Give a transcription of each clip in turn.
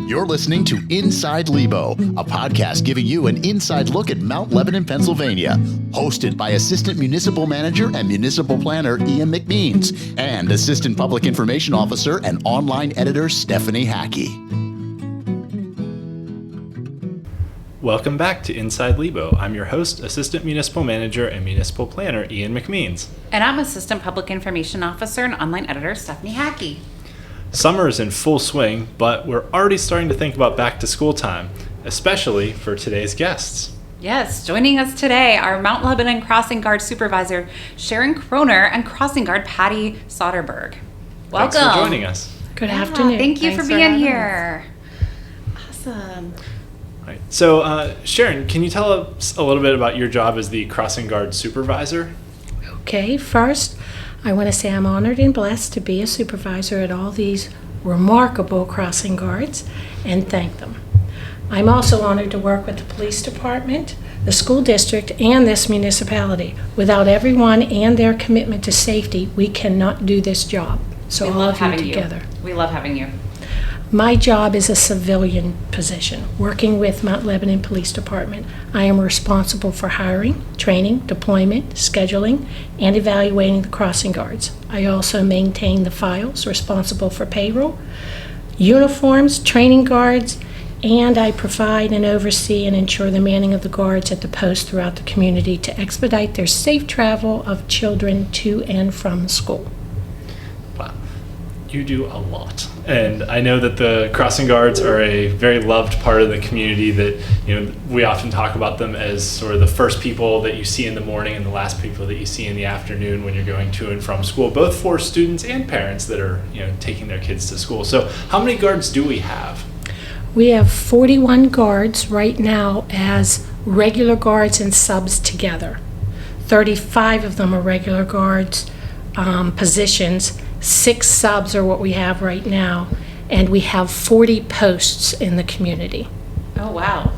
You're listening to Inside Lebo, a podcast giving you an inside look at Mount Lebanon, Pennsylvania. Hosted by Assistant Municipal Manager and Municipal Planner Ian McMeans and Assistant Public Information Officer and Online Editor Stephanie Hackey. Welcome back to Inside Lebo. I'm your host, Assistant Municipal Manager and Municipal Planner Ian McMeans. And I'm Assistant Public Information Officer and Online Editor Stephanie Hackey. Summer is in full swing, but we're already starting to think about back to school time, especially for today's guests. Yes, joining us today are Mount Lebanon Crossing Guard Supervisor Sharon Kroner and Crossing Guard Patty Soderberg. Welcome. Thanks for joining us. Good afternoon. Thank you Thanks for being having here. Awesome. Right. So, Sharon, can you tell us a little bit about your job as the Crossing Guard Supervisor? Okay, first, I want to say I'm honored and blessed to be a supervisor at all these remarkable crossing guards and thank them. I'm also honored to work with the police department, the school district, and this municipality. Without everyone and their commitment to safety, we cannot do this job. So We all love of you having together. We love having you. My job is a civilian position, working with Mount Lebanon Police Department. I am responsible for hiring, training, deployment, scheduling, and evaluating the crossing guards. I also maintain the files, responsible for payroll, uniforms, training guards, and I provide and oversee and ensure the manning of the guards at the post throughout the community to expedite their safe travel of children to and from school. Wow. You do a lot. And I know that the crossing guards are a very loved part of the community that, we often talk about them as sort of the first people that you see in the morning and the last people that you see in the afternoon when you're going to and from school, both for students and parents that are, taking their kids to school. So how many guards do we have? We have 41 guards right now as regular guards and subs together. 35 of them are regular guards positions. 6 subs are what we have right now, and we have 40 posts in the community. Oh, wow.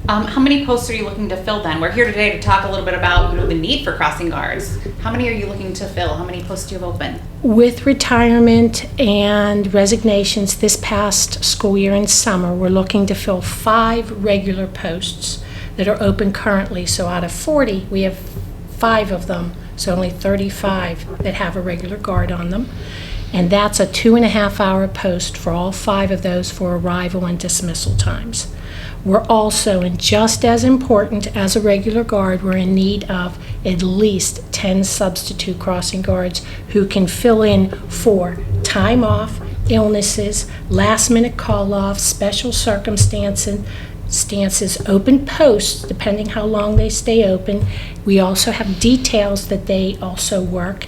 How many posts are you looking to fill then? We're here today to talk a little bit about the need for crossing guards. How many are you looking to fill? How many posts do you have open? With retirement and resignations this past school year in summer, we're looking to fill 5 regular posts that are open currently. So out of 40, we have 5 of them. So only 35 that have a regular guard on them. And that's a 2.5-hour post for all 5 of those for arrival and dismissal times. We're also, and just as important as a regular guard, we're in need of at least 10 substitute crossing guards who can fill in for time off, illnesses, last-minute call-offs, special circumstances, open posts, depending how long they stay open. We also have details that they also work,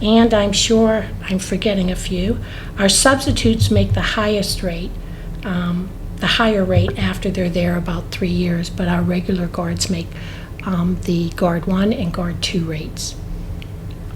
and I'm sure I'm forgetting a few. Our substitutes make the highest rate, the higher rate after they're there about 3 years, but our regular guards make the Guard 1 and Guard 2 rates.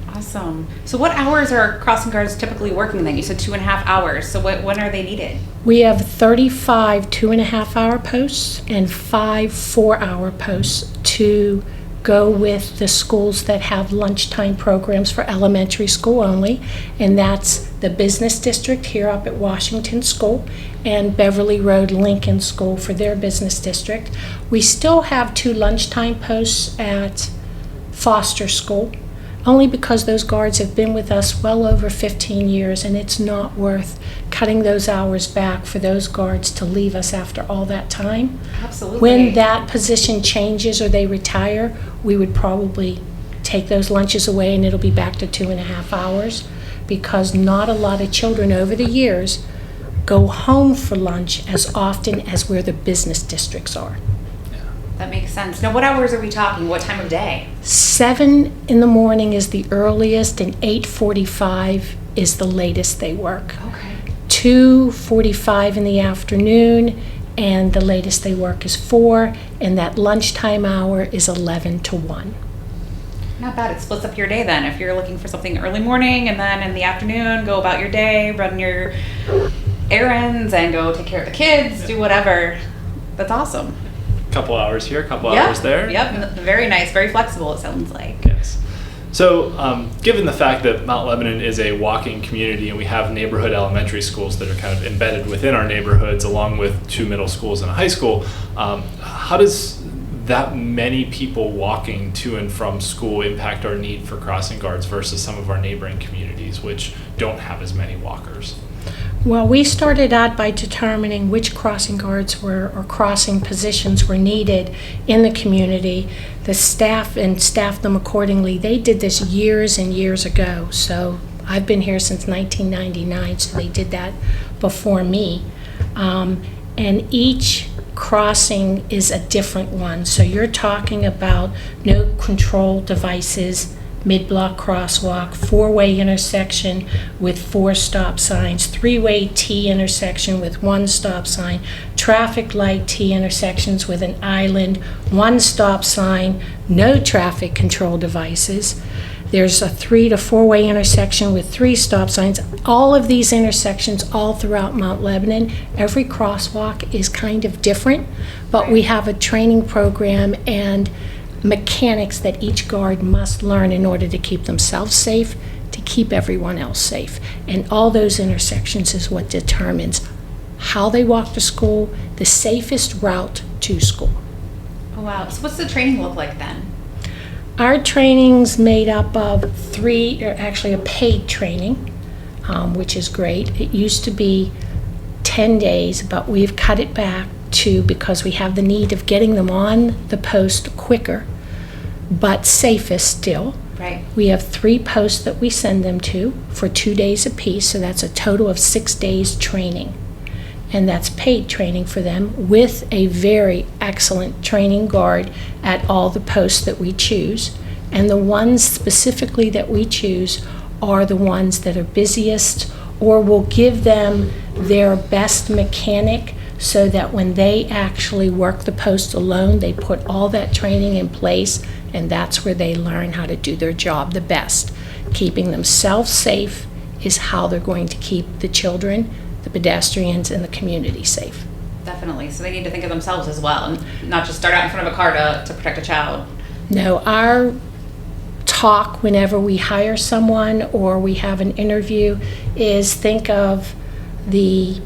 Awesome. So what hours are crossing guards typically working then? You said 2.5 hours. So when are they needed? We have 35 2.5-hour posts and 5 4-hour posts to go with the schools that have lunchtime programs for elementary school only, and that's the Business District here up at Washington School and Beverly Road Lincoln School for their business district. We still have 2 lunchtime posts at Foster School, only because those guards have been with us well over 15 years, and it's not worth cutting those hours back for those guards to leave us after all that time. Absolutely. When that position changes or they retire, we would probably take those lunches away and it'll be back to 2.5 hours, because not a lot of children over the years go home for lunch as often as where the business districts are. That makes sense. Now, what hours are we talking? What time of day? 7 in the morning is the earliest, and 8:45 is the latest they work. Okay. 2:45 in the afternoon, and the latest they work is 4, and that lunchtime hour is 11 to 1. Not bad. It splits up your day then. If you're looking for something early morning and then in the afternoon, go about your day, run your errands, and go take care of the kids, do whatever. That's awesome. Couple hours here, couple hours there. Yep. Very nice. Very flexible, it sounds like. Yes. So, given the fact that Mount Lebanon is a walking community and we have neighborhood elementary schools that are kind of embedded within our neighborhoods, along with 2 middle schools and a high school, how does that many people walking to and from school impact our need for crossing guards versus some of our neighboring communities, which don't have as many walkers? Well, we started out by determining which crossing guards or crossing positions were needed in the community. The staff and staffed them accordingly. They did this years and years ago. So I've been here since 1999, so they did that before me. And each crossing is a different one. So you're talking about no control devices, mid-block crosswalk, 4-way intersection with 4 stop signs, 3-way T intersection with 1 stop sign, traffic light T intersections with an island, 1 stop sign, no traffic control devices. There's a 3 to 4-way intersection with 3 stop signs. All of these intersections all throughout Mount Lebanon. Every crosswalk is kind of different, but we have a training program and mechanics that each guard must learn in order to keep themselves safe, to keep everyone else safe. And all those intersections is what determines how they walk to school, the safest route to school. Oh, wow. So what's the training look like then? Our training's made up of a paid training, which is great. It used to be 10 days, but we've cut it back because we have the need of getting them on the post quicker, but safest still. Right. We have 3 posts that we send them to for 2 days apiece, so that's a total of 6 days training. And that's paid training for them with a very excellent training guard at all the posts that we choose. And the ones specifically that we choose are the ones that are busiest or will give them their best mechanic, so that when they actually work the post alone, they put all that training in place, and that's where they learn how to do their job the best. Keeping themselves safe is how they're going to keep the children, the pedestrians, and the community safe. Definitely. So they need to think of themselves as well, and not just start out in front of a car to protect a child. No, our talk whenever we hire someone or we have an interview is think of the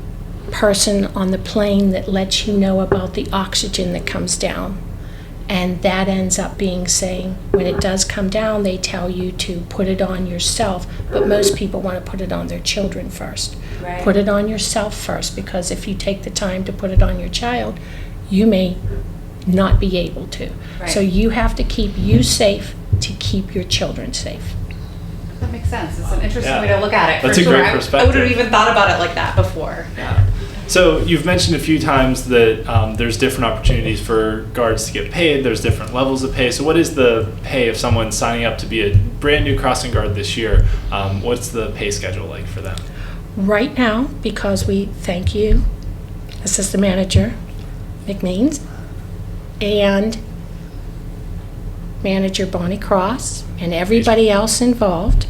person on the plane that lets you know about the oxygen that comes down. And that ends up being saying, when it does come down, they tell you to put it on yourself, but most people want to put it on their children first. Right. Put it on yourself first, because if you take the time to put it on your child, you may not be able to. Right. So you have to keep you safe to keep your children safe. That makes sense. It's an interesting way to look at it. That's for a sure. great I perspective. wouldn't have even thought about it like that before. Yeah. So you've mentioned a few times that there's different opportunities for guards to get paid. There's different levels of pay. So what is the pay of someone signing up to be a brand new crossing guard this year? What's the pay schedule like for them? Right now, because we thank you, Assistant Manager McMeans, and Manager Bonnie Cross, and everybody else involved,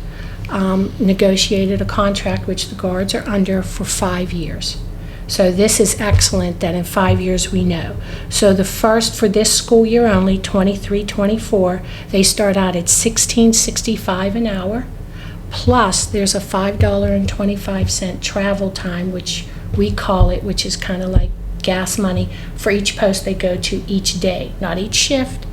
negotiated a contract which the guards are under for 5 years. So this is excellent that in 5 years we know. So the first, for this school year only, 23-24, they start out at $16.65 an hour, plus there's a $5.25 travel time, which we call it, which is kind of like gas money for each post they go to each day, not each shift,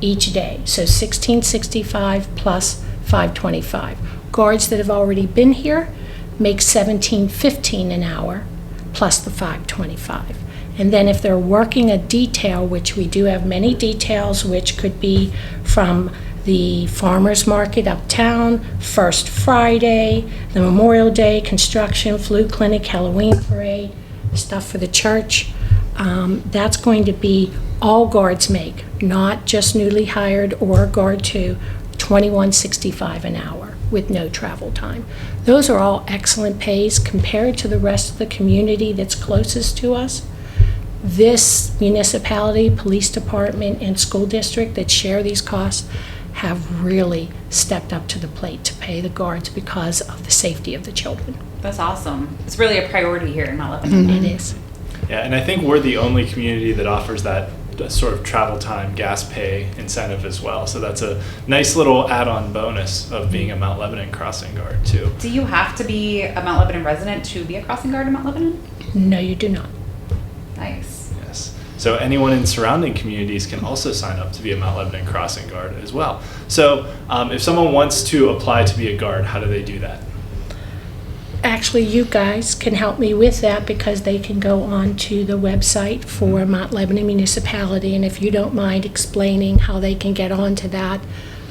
each day. So $16.65 plus $5.25. Guards that have already been here make $17.15 an hour plus the $5.25. And then if they're working a detail, which we do have many details, which could be from the farmers market uptown, First Friday, the Memorial Day, construction, flu clinic, Halloween parade, stuff for the church, that's going to be all guards make, not just newly hired or Guard 2, $21.65 an hour with no travel time. Those are all excellent pays compared to the rest of the community that's closest to us. This municipality, police department, and school district that share these costs have really stepped up to the plate to pay the guards because of the safety of the children. That's awesome. It's really a priority here in Mount Lebanon. It is. Yeah, and I think we're the only community that offers that a sort of travel time, gas pay incentive as well. So that's a nice little add-on bonus of being a Mount Lebanon crossing guard too. Do you have to be a Mount Lebanon resident to be a crossing guard in Mount Lebanon? No, you do not. Nice. Yes. So anyone in surrounding communities can also sign up to be a Mount Lebanon crossing guard as well. So if someone wants to apply to be a guard, how do they do that? Actually, you guys can help me with that because they can go on to the website for Mount Lebanon Municipality, and if you don't mind explaining how they can get onto that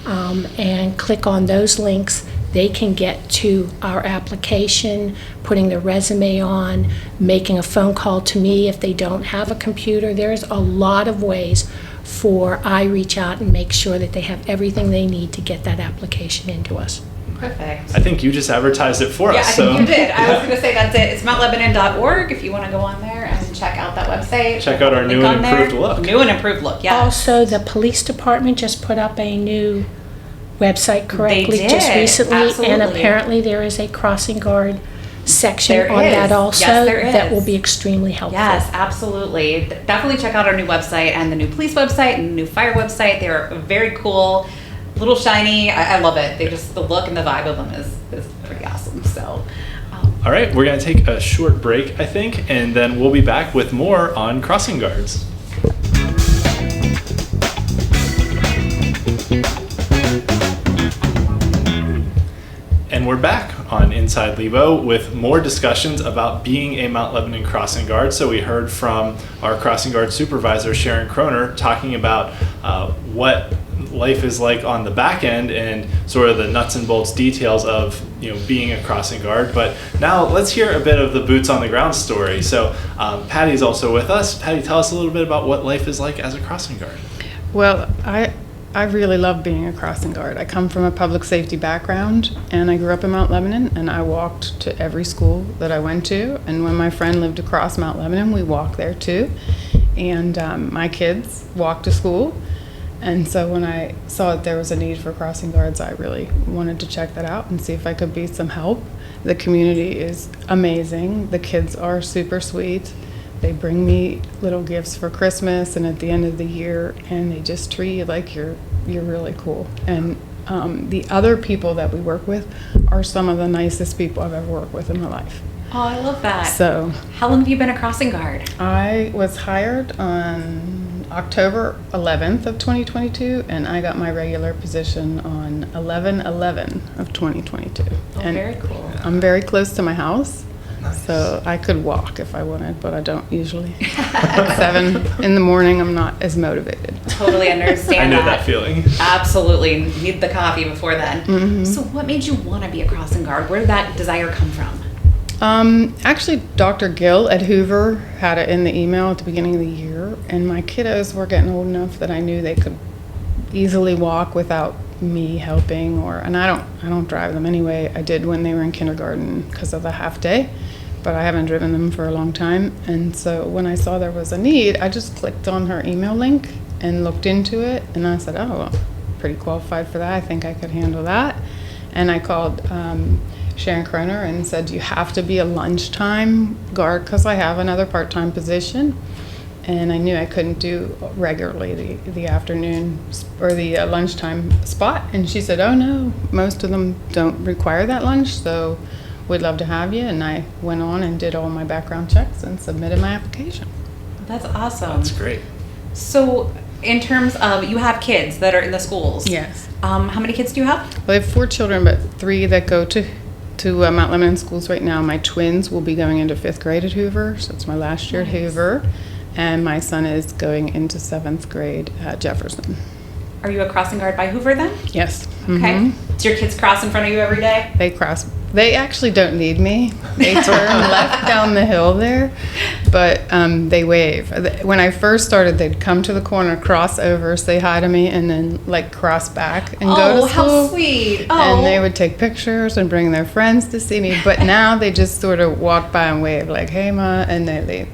and click on those links, they can get to our application, putting their resume on, making a phone call to me if they don't have a computer. There's a lot of ways for I reach out and make sure that they have everything they need to get that application into us. Perfect. I think you just advertised it for Yeah, us. I think you did. I was going to say that's it. It's mountlebanon.org if you want to go on there and check out that website. Check out our new and improved look. New and improved look, yeah. Also, the police department just put up a new website correctly They just did, recently, and absolutely. apparently there is a crossing guard section There on is. that also. Yes, there That is. will be extremely helpful. Yes, absolutely. Definitely check out our new website and the new police website and the new fire website. They're very cool, little shiny. I love it. They just, the look and the vibe of them is pretty awesome. So, All right, we're going to take a short break, I think, and then we'll be back with more on crossing guards. And we're back on Inside Lebo with more discussions about being a Mount Lebanon crossing guard. So we heard from our crossing guard supervisor, Sharon Kroner, talking about what life is like on the back end and sort of the nuts and bolts details of being a crossing guard. But now let's hear a bit of the boots on the ground story. So Patty's also with us. Patty, tell us a little bit about what life is like as a crossing guard. Well, I really love being a crossing guard. I come from a public safety background, and I grew up in Mount Lebanon, and I walked to every school that I went to. And when my friend lived across Mount Lebanon, we walked there too. And my kids walked to school. And so when I saw that there was a need for crossing guards, I really wanted to check that out and see if I could be some help. The community is amazing. The kids are super sweet. They bring me little gifts for Christmas and at the end of the year, and they just treat you like you're really cool. And the other people that we work with are some of the nicest people I've ever worked with in my life. oh, I love that. So How long have you been a crossing guard? I was hired on October 11th of 2022, and I got my regular position on 11/11 of 2022. Oh, and very cool. I'm very close to my house. Nice. So I could walk if I wanted, but I don't usually. At 7 in the morning, I'm not as motivated. Totally understand I know that feeling. Absolutely. Need the coffee before then. Mm-hmm. So what made you want to be a crossing guard? Where did that desire come from? Actually, Dr. Gill at Hoover had it in the email at the beginning of the year, and my kiddos were getting old enough that I knew they could easily walk without me helping, and I don't drive them anyway. I did when they were in kindergarten because of the half day, but I haven't driven them for a long time. And so when I saw there was a need, I just clicked on her email link and looked into it, and I said, oh, well, pretty qualified for that. I think I could handle that. And I called Sharon Kroner and said, you have to be a lunchtime guard because I have another part-time position. And I knew I couldn't do regularly the afternoon or the lunchtime spot. And she said, oh no, most of them don't require that lunch, so we'd love to have you. And I went on and did all my background checks and submitted my application. That's awesome. That's great. So in terms of, you have kids that are in the schools. Yes. How many kids do you have? Well, I have 4 children, but 3 that go to Mount Lebanon schools right now. My twins will be going into 5th grade at Hoover, so it's my last year at Hoover. And my son is going into 7th grade at Jefferson. Are you a crossing guard by Hoover then? Yes. Okay. Mhm. Do your kids cross in front of you every day? They cross. They actually don't need me. They turn left down the hill there, but they wave. When I first started, they'd come to the corner, cross over, say hi to me, and then like cross back and go to school. Oh, how sweet. Oh. And they would take pictures and bring their friends to see me. But now they just sort of walk by and wave like, hey, Ma, and they leave.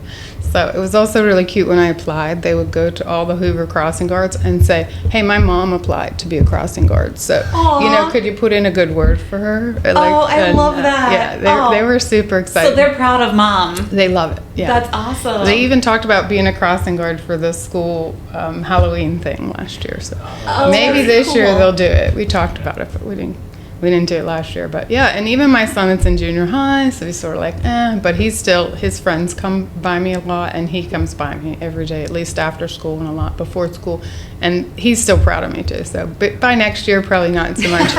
So it was also really cute when I applied. They would go to all the Hoover crossing guards and say, "Hey, my mom applied to be a crossing guard. So, Aw. could you put in a good word for her?" I love that. Yeah, they were super excited. So they're proud of mom. They love it. Yeah. That's awesome. They even talked about being a crossing guard for the school Halloween thing last year. So maybe that's this year cool. they'll do it. We talked about it, but we didn't do it last year. But yeah, and even my son is in junior high, so he's sort of like, but his friends come by me a lot, and he comes by me every day, at least after school and a lot before school. And he's still proud of me too. So but by next year, probably not so much,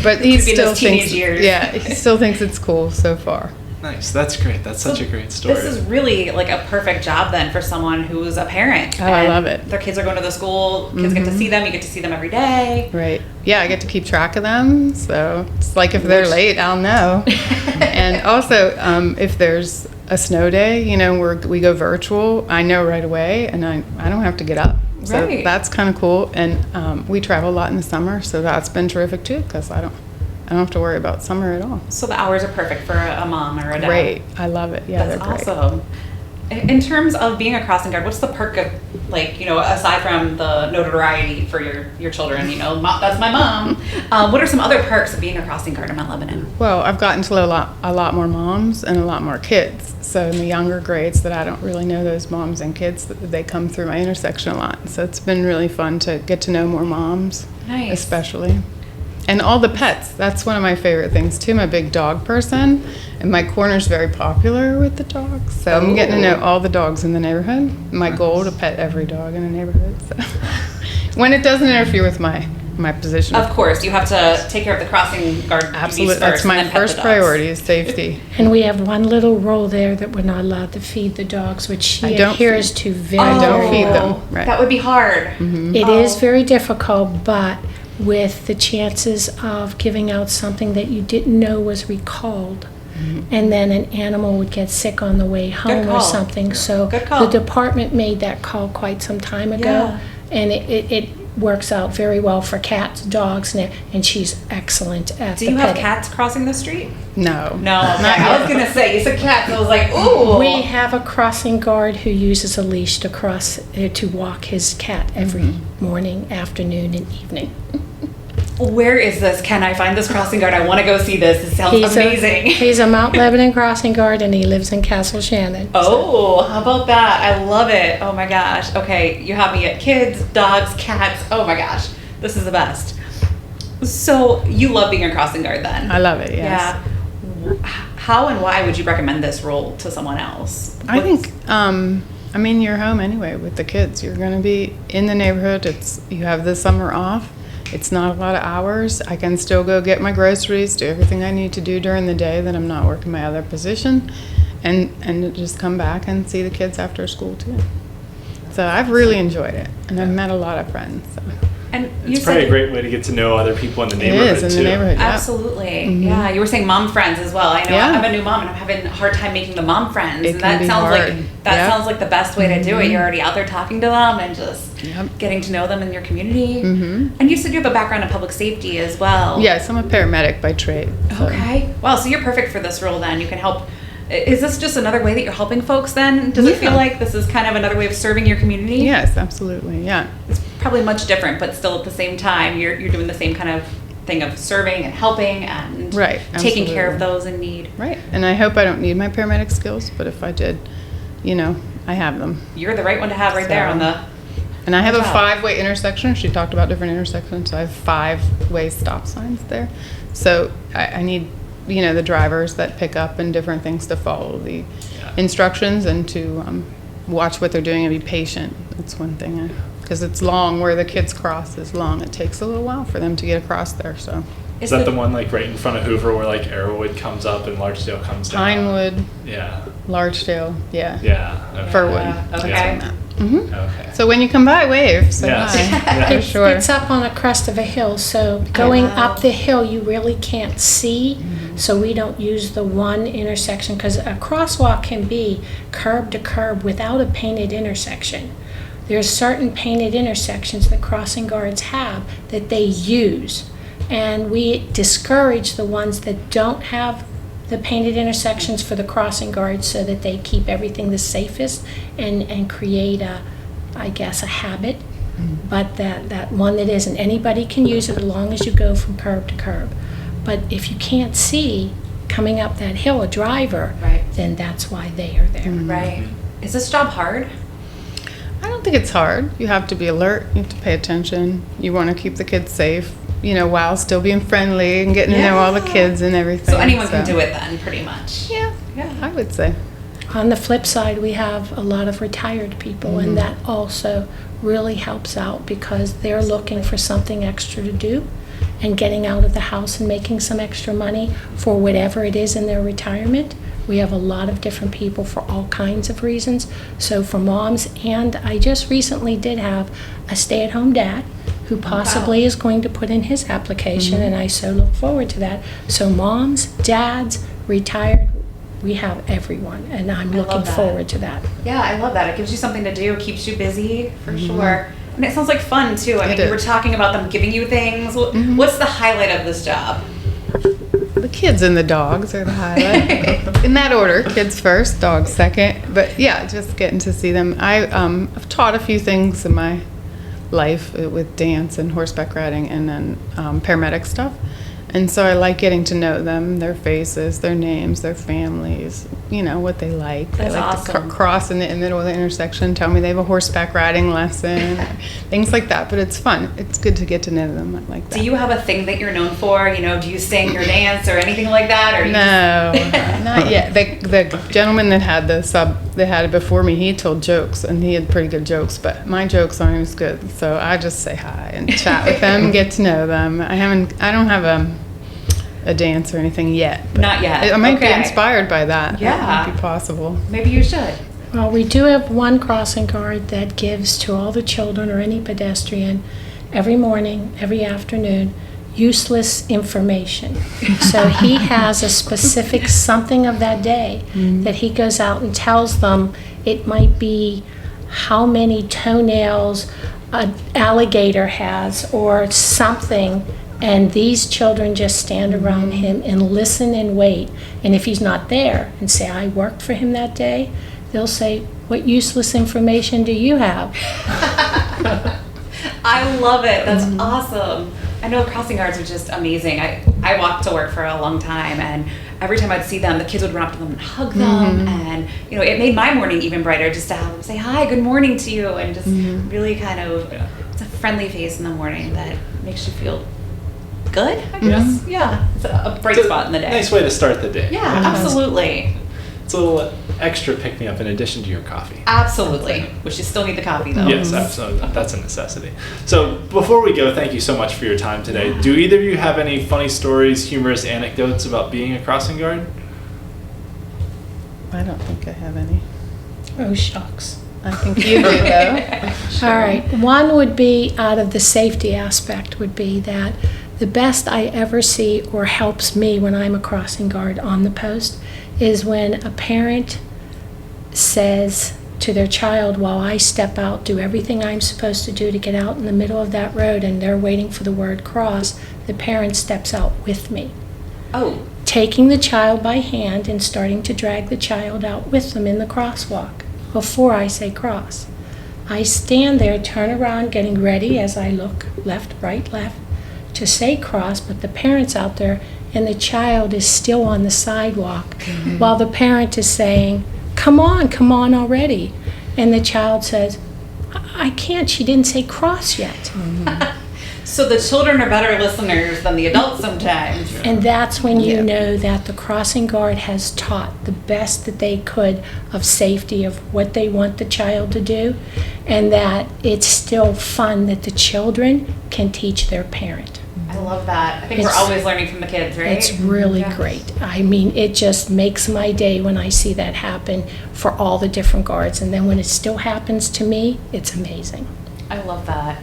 but he Could be still those teenage thinks, years. yeah, he still thinks it's cool so far. Nice. That's great. That's such a great story. This is really like a perfect job then for someone who's a parent. Oh, I and love it. Their kids are going to the school. Kids get to see them. You get to see them every day. Right. Yeah, I get to keep track of them. So it's like if they're late, I'll know. And also, if there's a snow day, we go virtual, I know right away, and I don't have to get up. So Right. that's kind of cool. And we travel a lot in the summer, so that's been terrific too, because I don't have to worry about summer at all. So the hours are perfect for a mom or a dad. Great. I love it. Yeah, That's they're great. awesome. In terms of being a crossing guard, what's the perk of, aside from the notoriety for your children, that's my mom. What are some other perks of being a crossing guard in Mount Lebanon? Well, I've gotten to know a lot more moms and a lot more kids. So in the younger grades that I don't really know those moms and kids, they come through my intersection a lot. So it's been really fun to get to know more moms, Nice. especially. And all the pets. That's one of my favorite things too. I'm a big dog person, and my corner's very popular with the dogs. So I'm getting to know all the dogs in the neighborhood. My goal to pet every dog in the neighborhood. So when it doesn't interfere with my position. Of course, you have to take care of the crossing guard duties Absolutely. first. That's and my then pet the first dogs. priority is safety. And we have one little rule there that we're not allowed to feed the dogs, which she I don't adheres feed- to very, I don't very feed well. them. Right. That would be hard. It is very difficult, but with the chances of giving out something that you didn't know was recalled, and then an animal would get sick on the way home or call. something. So Good call. the department made that call quite some time ago, and it works out very well for cats, dogs, and she's excellent at Do the you have petting. cats crossing the street? No. No. Okay. I was going to say, you said cats. I was like, ooh. We have a crossing guard who uses a leash to walk his cat every morning, afternoon, and evening. Where is this? Can I find this crossing guard? I want to go see this. It sounds amazing. He's a Mount Lebanon crossing guard, and he lives in Castle Shannon. Oh, how about that? I love it. Oh my gosh. Okay, you have me at kids, dogs, cats. Oh my gosh. This is the best. So you love being a crossing guard then? I love it, yes. Yeah. How and why would you recommend this role to someone else? I think, you're home anyway with the kids. You're going to be in the neighborhood. You have the summer off. It's not a lot of hours. I can still go get my groceries, do everything I need to do during the day that I'm not working my other position, and just come back and see the kids after school too. So I've really enjoyed it, and I've met a lot of friends. So. And you It's probably a said great way to get to know other people in the It neighborhood is in too. the neighborhood. Yeah. absolutely. Yeah, you were saying mom friends as well. I know Yeah. I'm a new mom and I'm having a hard time making the mom friends. It And can that be sounds hard. like that Yeah. sounds like the best way to do it. You're already out there talking to them and just Yep. getting to know them in your community. And you said you have a background in public safety as well. Yes, I'm a paramedic by trade. So. Okay. Wow, so you're perfect for this role then. You can help. Is this just another way that you're helping folks then? Does it feel Yeah. like this is kind of another way of serving your community? Yes, absolutely. Yeah. It's probably much different, but still at the same time, you're doing the same kind of thing of serving and helping and Right, taking care of absolutely. those in need. Right. And I hope I don't need my paramedic skills, but if I did, I have them. You're the right one to have right there So- on the. And I have a Good job. 5-way intersection. She talked about different intersections. So I have 5-way stop signs there. So I need, the drivers that pick up and different things to follow the instructions and to watch what they're doing and be patient. That's one thing. Because it's long, where the kids cross is long. It takes a little while for them to get across there. So Is that the one like right in front of Hoover where like Arrowwood comes up and Larchdale comes down? Pinewood, Yeah. Larchdale, yeah. Yeah. Okay. Firwood. Okay. That's on that. Okay. So when you come by, wave. Say Yes. hi. Yeah. For sure. It's up on a crest of a hill, so going wow. up the hill, you really can't see. So we don't use the one intersection, because a crosswalk can be curb to curb without a painted intersection. There's certain painted intersections that crossing guards have that they use. And we discourage the ones that don't have the painted intersections for the crossing guards so that they keep everything the safest and create I guess, a habit. But that one that isn't. Anybody can use it as long as you go from curb to curb. But if you can't see coming up that hill a driver, Right. then that's why they are there. Right. Is this job hard? I don't think it's hard. You have to be alert. You have to pay attention. You want to keep the kids safe, while still being friendly and getting to know all the kids and everything. So anyone can do it then, pretty much. Yeah, Yeah. I would say. On the flip side, we have a lot of retired people, and that also really helps out because they're looking for something extra to do and getting out of the house and making some extra money for whatever it is in their retirement. We have a lot of different people for all kinds of reasons. So for moms, and I just recently did have a stay-at-home dad who possibly is going to put in his application, and I so look forward to that. So moms, dads, retired, we have everyone, and I'm love looking that. forward to that. Yeah, I love that. It gives you something to do, keeps you busy, for sure. And it sounds like fun, too. I mean, It you were is. talking about them giving you things. What's the highlight of this job? The kids and the dogs are the highlight. In that order, kids first, dogs second. But yeah, just getting to see them. I've taught a few things in my life with dance and horseback riding and then paramedic stuff. And so I like getting to know them, their faces, their names, their families, what they like. That's they like awesome. to cross in the middle of the intersection, tell me they have a horseback riding lesson, things like that. But it's fun. It's good to get to know them. I like that. Do you have a thing that you're known for? Do you sing or dance or anything like that? Or you No, not yet. The gentleman that had that had it before me, he told jokes, and he had pretty good jokes, but my jokes aren't as good. So I just say hi and chat with them and get to know them. I don't have a dance or anything yet. but Not yet. I might be Okay. inspired by that. Yeah. That might be possible. Maybe you should. Well, we do have one crossing guard that gives to all the children or any pedestrian every morning, every afternoon, useless information. So he has a specific something of that day that he goes out and tells them. It might be how many toenails an alligator has or something, and these children just stand around him and listen and wait. And if he's not there and say, I worked for him that day, they'll say, what useless information do you have? I love it. That's awesome. I know crossing guards are just amazing. I walked to work for a long time, and every time I'd see them, the kids would run up to them and hug them, and it made my morning even brighter just to have them say hi, good morning to you, and just really kind of, it's a friendly face in the morning that makes you feel good, I guess. Yeah, it's a bright spot in the day. Nice way to start the day. Yeah, absolutely. It's a little extra pick-me-up in addition to your coffee. Absolutely. Which you still need the coffee, though. Yes, absolutely. That's a necessity. So before we go, thank you so much for your time today. Do either of you have any funny stories, humorous anecdotes about being a crossing guard? I don't think I have any. Oh, shucks. I think you do, though. All right. One would be, out of the safety aspect, would be that the best I ever see or helps me when I'm a crossing guard on the post is when a parent says to their child, while I step out, do everything I'm supposed to do to get out in the middle of that road, and they're waiting for the word cross, the parent steps out with me, Oh, taking the child by hand and starting to drag the child out with them in the crosswalk before I say cross. I stand there, turn around, getting ready as I look left, right, left, to say cross, but the parent's out there and the child is still on the sidewalk while the parent is saying, come on already. And the child says, I can't, she didn't say cross yet. so the children are better listeners than the adults sometimes. And that's when you know that the crossing guard has taught the best that they could of safety, of what they want the child to do, and that it's still fun that the children can teach their parent. I love that. I think we're It's- always learning from the kids, right? It's really great. I mean, it just makes my day when I see that happen for all the different guards. And then when it still happens to me, it's amazing. I love that.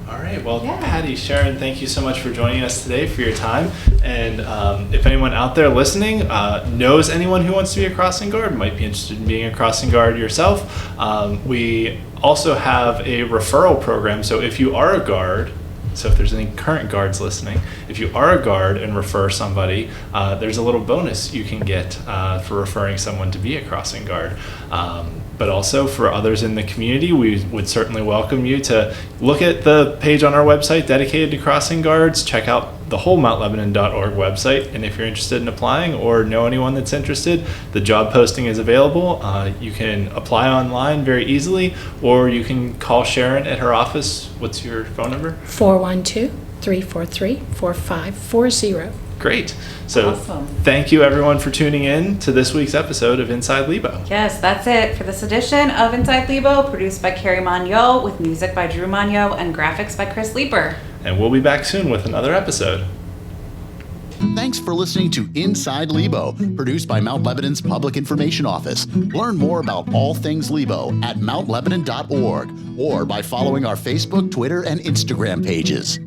All right. Well, Yeah. Patty, Sharon, thank you so much for joining us today, for your time. And if anyone out there listening knows anyone who wants to be a crossing guard, might be interested in being a crossing guard yourself, we also have a referral program. So if you are a guard So if there's any current guards listening, if you are a guard and refer somebody, there's a little bonus you can get for referring someone to be a crossing guard. But also for others in the community, we would certainly welcome you to look at the page on our website dedicated to crossing guards, check out the whole MountLebanon.org website, and if you're interested in applying or know anyone that's interested, the job posting is available. You can apply online very easily, or you can call Sharon at her office. What's your phone number? 412-343-4540. Great. So Awesome. Thank you everyone for tuning in to this week's episode of Inside Lebo. Yes, that's it for this edition of Inside Lebo, produced by Carrie Monyo, with music by Drew Monyo and graphics by Chris Leeper. And we'll be back soon with another episode. Thanks for listening to Inside Lebo, produced by Mount Lebanon's Public Information Office. Learn more about all things Lebo at mountlebanon.org or by following our Facebook, Twitter, and Instagram pages.